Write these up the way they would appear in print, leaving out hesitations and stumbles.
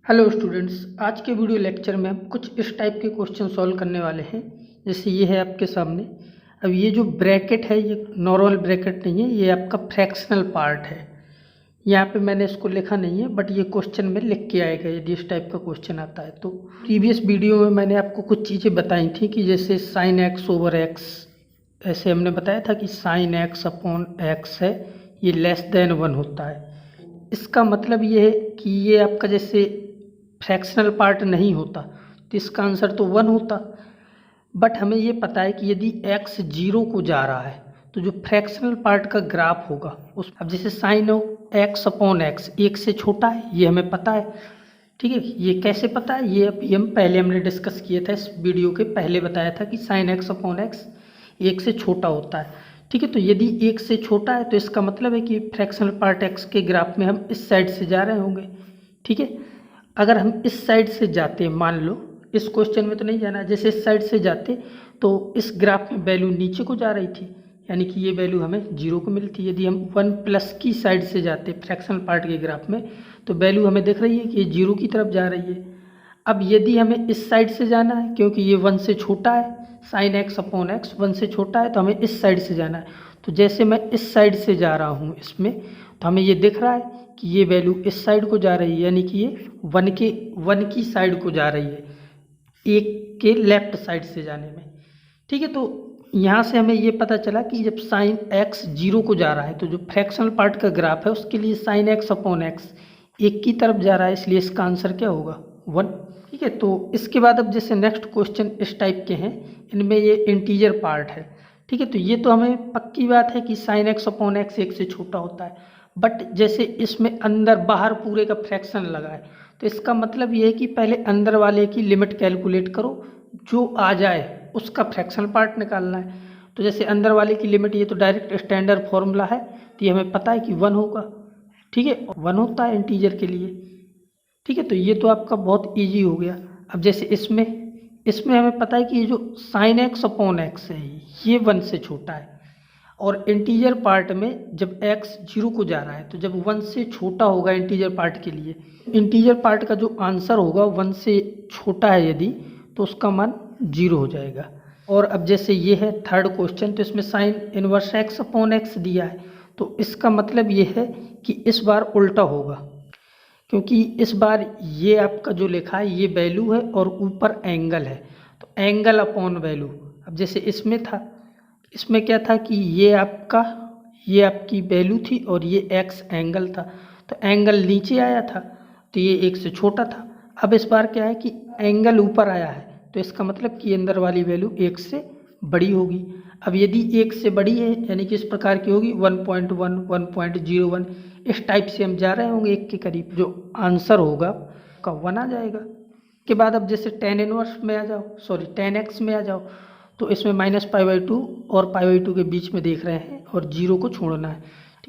Hello students, आज के video lecture में हम कुछ इस टाइप के क्वेश्चन सॉल्व करने वाले हैं। जैसे ये है आपके सामने। अब ये जो ब्रैकेट है ये नॉर्मल ब्रैकेट नहीं है, ये आपका फ्रैक्शनल पार्ट है। यहाँ पे मैंने इसको लिखा नहीं है, बट ये क्वेश्चन में लिख के आएगा यदि इस टाइप का क्वेश्चन आता है तो। प्रीवियस वीडियो में मैंने आपको कुछ चीज़ें बताई थी कि जैसे साइन एक्स ओवर एक्स, ऐसे हमने बताया था कि साइन एक्स अपॉन एक्स है, ये लेस देन 1 होता है। इसका मतलब ये है कि ये आपका जैसे फ्रैक्शनल पार्ट नहीं होता तो इसका आंसर तो 1 होता। बट हमें ये पता है कि यदि x 0 को जा रहा है तो जो फ्रैक्शनल पार्ट का ग्राफ होगा उस, अब जैसे साइन एक्स अपॉन एक्स 1 से छोटा है, ये हमें पता है। ठीक है, ये कैसे पता है, ये अभी हमने डिस्कस किया था, इस वीडियो के पहले बताया था कि साइन एक्स अपॉन एक्स 1 से छोटा होता है। ठीक है, तो यदि 1 से छोटा है तो इसका मतलब है कि फ्रैक्शनल पार्ट x के ग्राफ में हम इस साइड से जा रहे होंगे। ठीक है, अगर हम इस साइड से जाते, मान लो इस क्वेश्चन में तो नहीं जाना, जैसे इस साइड से जाते तो इस ग्राफ में वैल्यू नीचे को जा रही थी, यानी कि ये वैल्यू हमें 0 को मिलती। यदि हम 1 प्लस की साइड से जाते फ्रैक्शनल पार्ट के ग्राफ में तो वैल्यू हमें दिख रही है कि ये 0 की तरफ जा रही है। अब यदि हमें इस साइड से जाना है, क्योंकि ये 1 से छोटा है, साइन एक्स अपॉन एक्स 1 से छोटा है, तो हमें इस साइड से जाना है। तो जैसे मैं इस साइड से जा रहा हूँ इसमें, तो हमें ये दिख रहा है कि ये वैल्यू इस साइड को जा रही है, यानी कि ये 1 की साइड को जा रही है, 1 के लेफ्ट साइड से जाने में। ठीक है, तो यहाँ से हमें ये पता चला कि जब साइन एक्स 0 को जा रहा है तो जो फ्रैक्शनल पार्ट का ग्राफ है उसके लिए साइन एक्स अपॉन एक्स 1 की तरफ जा रहा है, इसलिए इसका आंसर क्या होगा 1। ठीक है, तो इसके बाद अब जैसे नेक्स्ट क्वेश्चन इस टाइप के हैं, इनमें ये इंटीजर पार्ट है। ठीक है, तो ये तो हमें पक्की बात है कि साइन एक्स अपॉन एक्स 1 से छोटा होता है, बट जैसे इसमें अंदर बाहर पूरे का फ्रैक्शन लगा है तो इसका मतलब ये है कि पहले अंदर वाले की लिमिट कैलकुलेट करो, जो आ जाए उसका फ्रैक्शनल पार्ट निकालना है। तो जैसे अंदर वाले की लिमिट, ये तो डायरेक्ट स्टैंडर्ड फॉर्मूला है, तो ये हमें पता है कि 1 होगा। ठीक है, 1 होता है इंटीजर के लिए। ठीक है, तो ये तो आपका बहुत ईजी हो गया। अब जैसे इसमें हमें पता है कि ये जो साइन एक्स अपॉन एक्स है ये 1 से छोटा है, और इंटीजर पार्ट में जब x 0 को जा रहा है तो जब 1 से छोटा होगा इंटीजर पार्ट के लिए, इंटीजर पार्ट का जो आंसर होगा 1 से छोटा है यदि, तो उसका मान 0 हो जाएगा। और अब जैसे ये है थर्ड क्वेश्चन, तो इसमें sine inverse x upon x दिया है, तो इसका मतलब ये है कि इस बार उल्टा होगा, क्योंकि इस बार ये आपका जो लिखा है ये वैल्यू है और ऊपर एंगल है, तो एंगल अपॉन वैल्यू। अब जैसे इसमें था, इसमें क्या था कि ये आपकी वैल्यू थी और ये एक्स एंगल था, तो एंगल नीचे आया था तो ये 1 से छोटा था। अब इस बार क्या है कि एंगल ऊपर आया है, तो इसका मतलब कि अंदर वाली वैल्यू 1 से बड़ी होगी। अब यदि 1 से बड़ी है यानी कि इस प्रकार की होगी 1.1, 1.01, इस टाइप से हम जा रहे होंगे 1 के करीब, जो आंसर होगा का 1 आ जाएगा। के बाद अब जैसे tan इनवर्स में आ जाओ, सॉरी tan x में आ जाओ, तो इसमें -π/2 और π/2 के बीच में देख रहे हैं और 0 को छोड़ना है।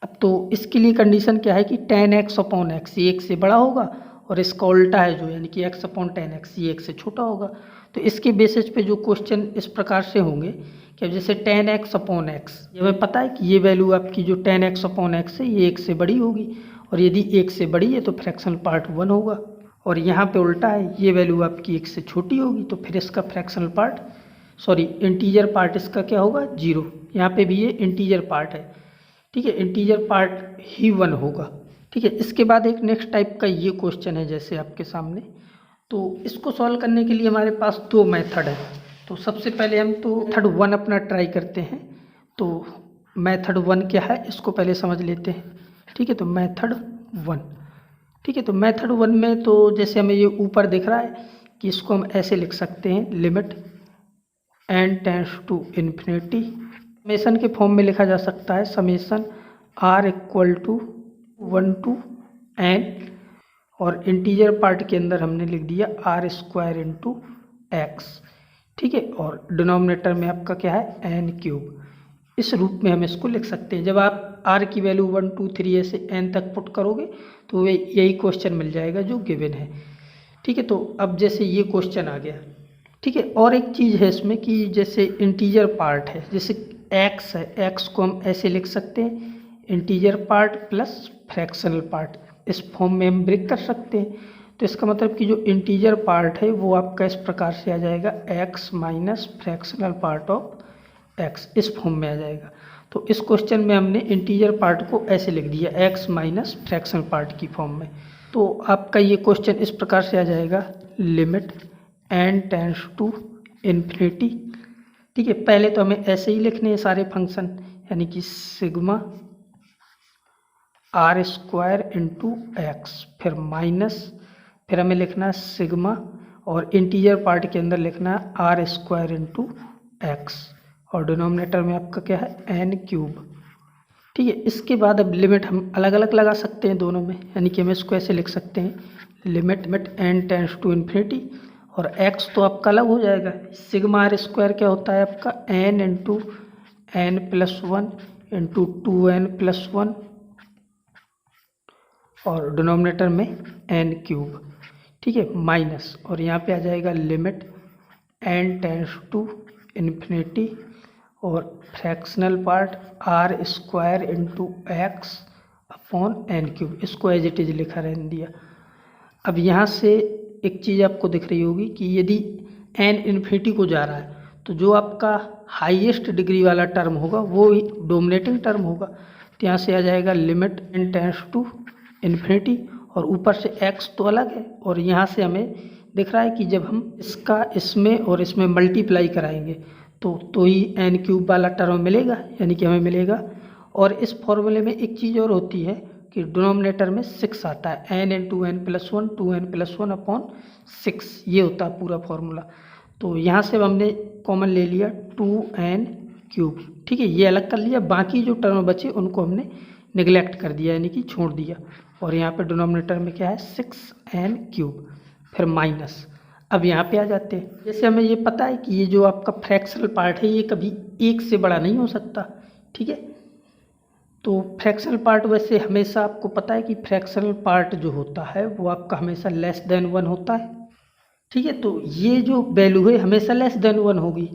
अब तो इसके लिए कंडीशन क्या है कि tan x अपॉन एक्स ये 1 से बड़ा होगा, और इसका उल्टा है जो, यानी कि x अपॉन tan x ये 1 से छोटा होगा। तो इसके बेसिस पे जो क्वेश्चन इस प्रकार से होंगे कि अब जैसे tan x अपॉन एक्स, ये हमें पता है कि ये वैल्यू आपकी जो tan x अपॉन एक्स है ये 1 से बड़ी होगी, और यदि 1 से बड़ी है तो फ्रैक्शनल पार्ट 1 होगा, और यहाँ पे उल्टा है, ये वैल्यू आपकी 1 से छोटी होगी, तो फिर इसका fractional part, sorry integer part इसका क्या होगा 0। यहाँ पे भी ये इंटीजर पार्ट है। ठीक है, इंटीजर पार्ट ही 1 होगा। ठीक है, इसके बाद एक नेक्स्ट टाइप का ये क्वेश्चन है जैसे आपके सामने, तो इसको सॉल्व करने के लिए हमारे पास 2 मेथड है। तो सबसे पहले हम तो मेथड 1 अपना ट्राई करते हैं। तो मेथड 1 क्या है इसको पहले समझ लेते हैं। ठीक है, तो मेथड 1, ठीक है, तो मेथड 1 में तो जैसे हमें ये ऊपर दिख रहा है कि इसको हम ऐसे लिख सकते हैं, limit n tends to infinity, summation के फॉर्म में लिखा जा सकता है, summation r equal to 1 to n, और इंटीजर पार्ट के अंदर हमने लिख दिया r² इंटू एक्स। ठीक है, और डिनोमिनेटर में आपका क्या है n³। इस रूप में हम इसको लिख सकते हैं। जब आप r की वैल्यू 1, 2, 3 ऐसे n तक पुट करोगे तो वे यही क्वेश्चन मिल जाएगा जो गिवन है। ठीक है, तो अब जैसे ये क्वेश्चन आ गया। ठीक है, और एक चीज़ है इसमें कि जैसे इंटीजर पार्ट है, जैसे x है, x को हम ऐसे लिख सकते हैं integer part plus fractional part, इस फॉर्म में हम ब्रेक कर सकते हैं। तो इसका मतलब कि जो इंटीजर पार्ट है वो आपका इस प्रकार से आ जाएगा x minus fractional part of x, इस फॉर्म में आ जाएगा। तो इस क्वेश्चन में हमने इंटीजर पार्ट को ऐसे लिख दिया x माइनस फ्रैक्शनल पार्ट की फॉर्म में। तो आपका ये क्वेश्चन इस प्रकार से आ जाएगा, limit n tends to infinity. ठीक है, पहले तो हमें ऐसे ही लिखने हैं सारे फंक्शन, यानी कि sigma r square into x, फिर माइनस, फिर हमें लिखना है सिग्मा और इंटीजर पार्ट के अंदर लिखना है आर स्क्वायर इंटू एक्स, और डिनोमिनेटर में आपका क्या है एन क्यूब। ठीक है, इसके बाद अब लिमिट हम अलग अलग लगा सकते हैं दोनों में, यानी कि हम इसको ऐसे लिख सकते हैं, limit n tends to infinity, और एक्स तो आपका अलग हो जाएगा। सिग्मा आर स्क्वायर क्या होता है आपका n into n plus one into 2n+1, और डिनोमिनेटर में एन क्यूब। ठीक है, माइनस, और यहाँ पे आ जाएगा limit n tends to infinity और fractional part r square into x upon n cube, इसको एज इट इज लिखा रहने दिया। अब यहाँ से एक चीज़ आपको दिख रही होगी कि यदि एन इन्फिनिटी को जा रहा है तो जो आपका हाईएस्ट डिग्री वाला टर्म होगा वो ही डोमिनेटिंग टर्म होगा। तो यहाँ से आ जाएगा limit n tends to infinity, और ऊपर से x तो अलग है, और यहाँ से हमें दिख रहा है कि जब हम इसका इसमें और इसमें मल्टीप्लाई कराएंगे तो ही एन क्यूब वाला टर्म मिलेगा, यानी कि हमें मिलेगा। और इस फॉर्मूले में एक चीज़ और होती है कि डिनोमिनेटर में 6 आता है, n into n plus one 2n+1 upon 6, ये होता है पूरा फॉर्मूला। तो यहाँ से हमने कॉमन ले लिया 2n क्यूब। ठीक है, ये अलग कर लिया, बाकी जो टर्म बचे उनको हमने निगलेक्ट कर दिया, यानी कि छोड़ दिया, और यहाँ पे डिनोमिनेटर में क्या है 6n क्यूब, फिर माइनस। अब यहाँ पे आ जाते हैं, जैसे हमें ये पता है कि ये जो आपका फ्रैक्शनल पार्ट है ये कभी 1 से बड़ा नहीं हो सकता। ठीक है, तो फ्रैक्शनल पार्ट वैसे हमेशा आपको पता है कि फ्रैक्शनल पार्ट जो होता है वो आपका हमेशा लेस देन 1 होता है। ठीक है, तो ये जो वैल्यू है हमेशा लेस देन 1 होगी।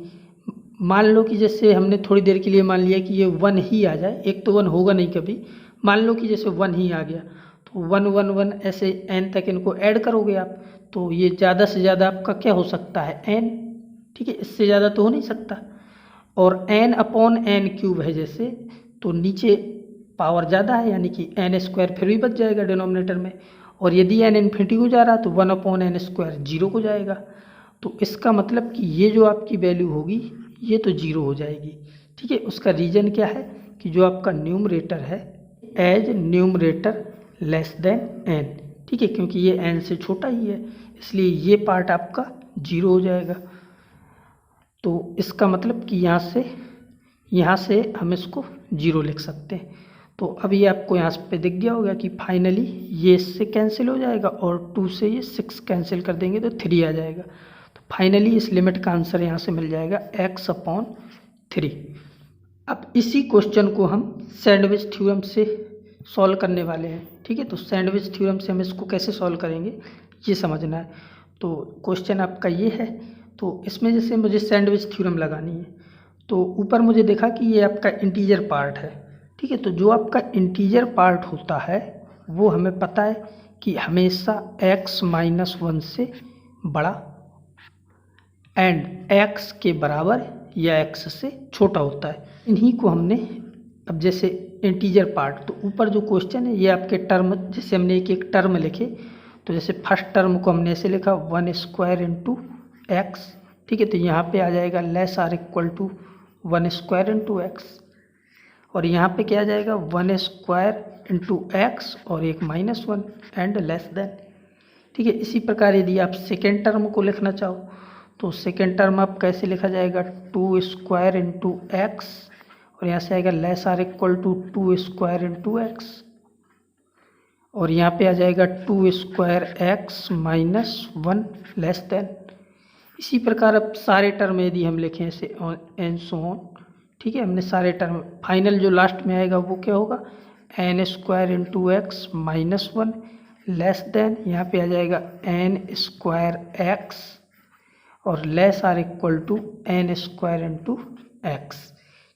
मान लो कि जैसे हमने थोड़ी देर के लिए मान लिया कि ये 1 ही आ जाए, एक तो 1 होगा नहीं कभी, मान लो कि जैसे 1 ही आ गया, तो 1 1 1 ऐसे n तक इनको ऐड करोगे आप, तो ये ज़्यादा से ज़्यादा आपका क्या हो सकता है n। ठीक है, इससे ज़्यादा तो हो नहीं सकता, और n अपॉन एन क्यूब है जैसे, तो नीचे पावर ज़्यादा है, यानी कि n स्क्वायर फिर भी बच जाएगा डिनोमिनेटर में, और यदि n इन्फिनिटी को जा रहा है तो 1 अपॉन एन स्क्वायर 0 को जाएगा। तो इसका मतलब कि ये जो आपकी वैल्यू होगी ये तो 0 हो जाएगी। ठीक है, उसका रीज़न क्या है कि जो आपका न्यूमरेटर है as numerator less than n। ठीक है, क्योंकि ये n से छोटा ही है, इसलिए ये पार्ट आपका 0 हो जाएगा। तो इसका मतलब कि यहाँ से हम इसको 0 लिख सकते हैं। तो अब ये आपको यहाँ पे दिख गया होगा कि फाइनली ये इससे कैंसिल हो जाएगा, और 2 से ये 6 कैंसिल कर देंगे तो 3 आ जाएगा। तो फाइनली इस लिमिट का आंसर यहाँ से मिल जाएगा x अपॉन 3। अब इसी क्वेश्चन को हम सैंडविच थ्योरम से सॉल्व करने वाले हैं। ठीक है, तो सैंडविच थ्योरम से हम इसको कैसे सॉल्व करेंगे ये समझना है। तो क्वेश्चन आपका ये है, तो इसमें जैसे मुझे सैंडविच थ्योरम लगानी है, तो ऊपर मुझे देखा कि ये आपका इंटीजर पार्ट है। ठीक है, तो जो आपका इंटीजर पार्ट होता है वो हमें पता है कि हमेशा x-1 से बड़ा एंड x के बराबर या x से छोटा होता है। इन्हीं को हमने, अब जैसे इंटीजर पार्ट, तो ऊपर जो क्वेश्चन है ये आपके टर्म, जैसे हमने एक एक टर्म लिखे, तो जैसे फर्स्ट टर्म को हमने ऐसे लिखा 1 स्क्वायर इंटू एक्स। ठीक है, तो यहाँ पे आ जाएगा less or equal to 1 square into x, और यहाँ पे क्या आ जाएगा 1 स्क्वायर इंटू एक्स और एक -1 एंड लेस देन। ठीक है, इसी प्रकार यदि आप सेकेंड टर्म को लिखना चाहो तो सेकेंड टर्म आप कैसे लिखा जाएगा 2 स्क्वायर इंटू एक्स, और यहाँ से आएगा less or equal to 2 square into x, और यहाँ पे आ जाएगा 2 स्क्वायर एक्स -1 लेस देन। इसी प्रकार अब सारे टर्म यदि हम लिखें ऐसे एन सो ऑन। ठीक है, हमने सारे टर्म, फाइनल जो लास्ट में आएगा वो क्या होगा n square into x -1 less than, यहाँ पे आ जाएगा n स्क्वायर एक्स और less or equal to n square into x.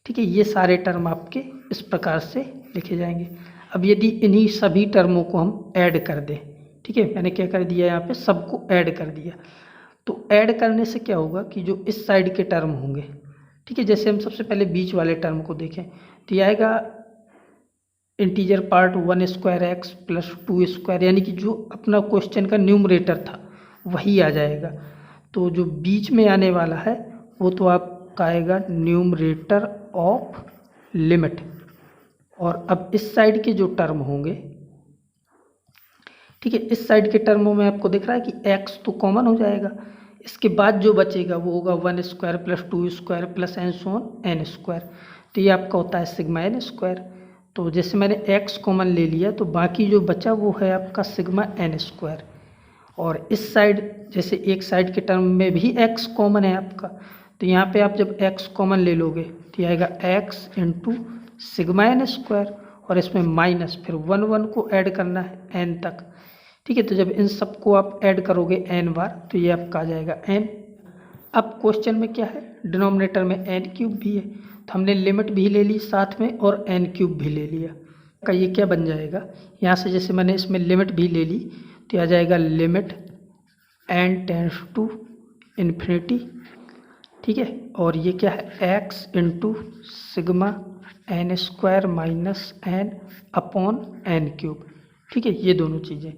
ठीक है, ये सारे टर्म आपके इस प्रकार से लिखे जाएंगे। अब यदि इन्हीं सभी टर्मों को हम ऐड कर दें, ठीक है, मैंने क्या कर दिया यहाँ पे सबको ऐड कर दिया। तो ऐड करने से क्या होगा कि जो इस साइड के टर्म होंगे, ठीक है, जैसे हम सबसे पहले बीच वाले टर्म को देखें तो ये आएगा इंटीजर पार्ट 1² x प्लस 2², यानी कि जो अपना क्वेश्चन का न्यूमरेटर था वही आ जाएगा। तो जो बीच में आने वाला है वो तो आपका आएगा न्यूमरेटर ऑफ लिमिट। और अब इस साइड के जो टर्म होंगे, ठीक है, इस साइड के टर्मों में आपको दिख रहा है कि x तो कॉमन हो जाएगा, इसके बाद जो बचेगा वो होगा 1² plus 2² plus and so on n²। तो ये आपका होता है सिग्मा n²। तो जैसे मैंने x कॉमन ले लिया तो बाकी जो बचा वो है आपका सिग्मा n²। और इस साइड जैसे एक साइड के टर्म में भी x कॉमन है आपका, तो यहाँ पे आप जब x कॉमन ले लोगे तो ये आएगा x इंटू सिग्मा n², और इसमें माइनस फिर 1 को ऐड करना है n तक, ठीक है। तो जब इन सबको आप ऐड करोगे n बार तो ये आपका आ जाएगा n। अब क्वेश्चन में क्या है, डिनोमिनेटर में n³ भी है, तो हमने लिमिट भी ले ली साथ में और n³ भी ले लिया। का ये क्या बन जाएगा, यहाँ से जैसे मैंने इसमें लिमिट भी ले ली तो आ जाएगा limit n tends to infinity, ठीक है। और ये क्या है x into sigma n² minus n upon n³, ठीक है, ये दोनों चीज़ें।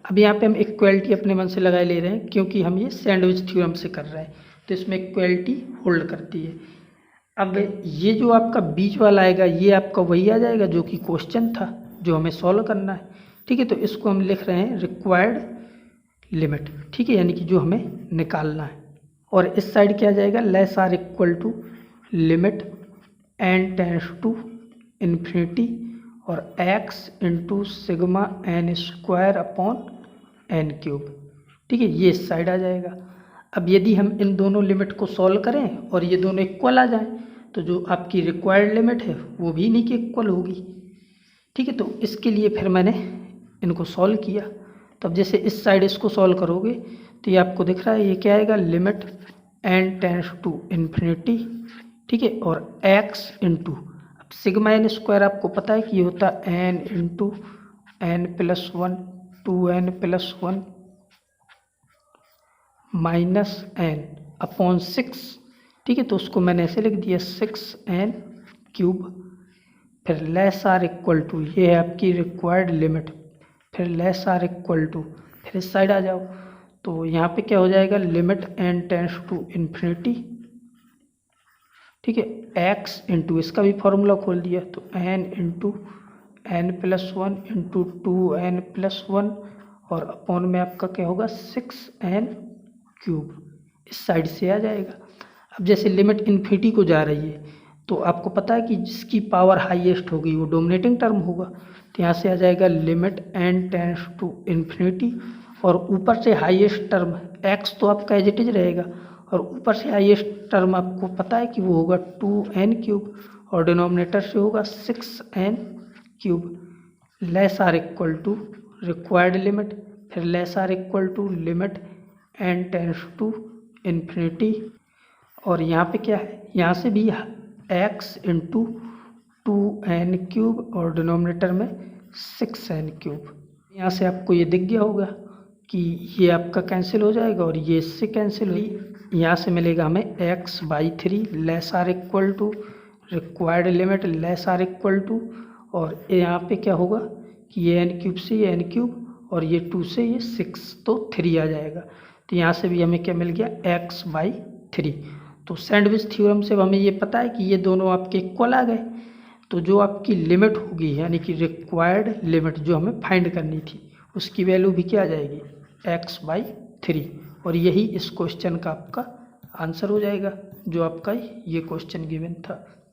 अब यहाँ पे हम इक्वलिटी अपने मन से लगाए ले रहे हैं क्योंकि हम ये सैंडविच थ्योरम से कर रहे हैं, तो इसमें इक्वलिटी होल्ड करती है। अब ये जो आपका बीच वाला आएगा ये आपका वही आ जाएगा जो कि क्वेश्चन था जो हमें सॉल्व करना है, ठीक है। तो इसको हम लिख रहे हैं रिक्वायर्ड लिमिट, ठीक है, यानी कि जो हमें निकालना है। और इस साइड क्या आ जाएगा, less or equal to limit n tends to infinity और x into sigma n² upon n³, ठीक है, ये इस साइड आ जाएगा। अब यदि हम इन दोनों लिमिट को सॉल्व करें और ये दोनों इक्वल आ जाएं तो जो आपकी रिक्वायर्ड लिमिट है वो भी इन्हीं की इक्वल होगी, ठीक है। तो इसके लिए फिर मैंने इनको सॉल्व किया। तो अब जैसे इस साइड इसको सॉल्व करोगे तो ये आपको दिख रहा है ये क्या आएगा, limit n tends to infinity, ठीक है, और x इंटू सिग्मा n² आपको पता है कि ये होता है n into n+1 2n+1 minus n upon 6, ठीक है। तो उसको मैंने ऐसे लिख दिया 6n³। फिर लेस आर इक्वल टू, ये है आपकी रिक्वायर्ड लिमिट, फिर लेस आर इक्वल टू, फिर इस साइड आ जाओ तो यहाँ पे क्या हो जाएगा, limit n tends to infinity, ठीक है, x इंटू इसका भी फॉर्मूला खोल दिया तो n into n+1 into 2n+1 और अपॉन में आपका क्या होगा 6n³, इस साइड से आ जाएगा। अब जैसे लिमिट इन्फिनिटी को जा रही है तो आपको पता है कि जिसकी पावर हाईएस्ट होगी वो डोमिनेटिंग टर्म होगा, तो यहाँ से आ जाएगा limit n tends to infinity और ऊपर से हाईएस्ट टर्म x तो आपका एज इट इज रहेगा और ऊपर से हाईएस्ट टर्म आपको पता है कि वो होगा 2n³ और डिनोमिनेटर से होगा 6n³। Less or equal to required limit, फिर less or equal to limit n tends to infinity और यहाँ पे क्या है, यहाँ से भी x इंटू 2n³ और डिनोमिनेटर में 6n³। यहाँ से आपको ये दिख गया होगा कि ये आपका कैंसिल हो जाएगा और ये इससे कैंसिल हुई। यहाँ से मिलेगा हमें x/3 less or equal to required limit less or equal to और यहाँ पे क्या होगा कि ये n³ से ये n³ और ये 2 से ये 6 तो 3 आ जाएगा। तो यहाँ से भी हमें क्या मिल गया x/3। तो सैंडविच थ्योरम से हमें ये पता है कि ये दोनों आपके इक्वल आ गए, तो जो आपकी लिमिट होगी यानी कि रिक्वायर्ड लिमिट जो हमें फाइंड करनी थी उसकी वैल्यू भी क्या आ जाएगी x/3 और यही इस क्वेश्चन का आपका आंसर हो जाएगा जो आपका ये क्वेश्चन गिवन था।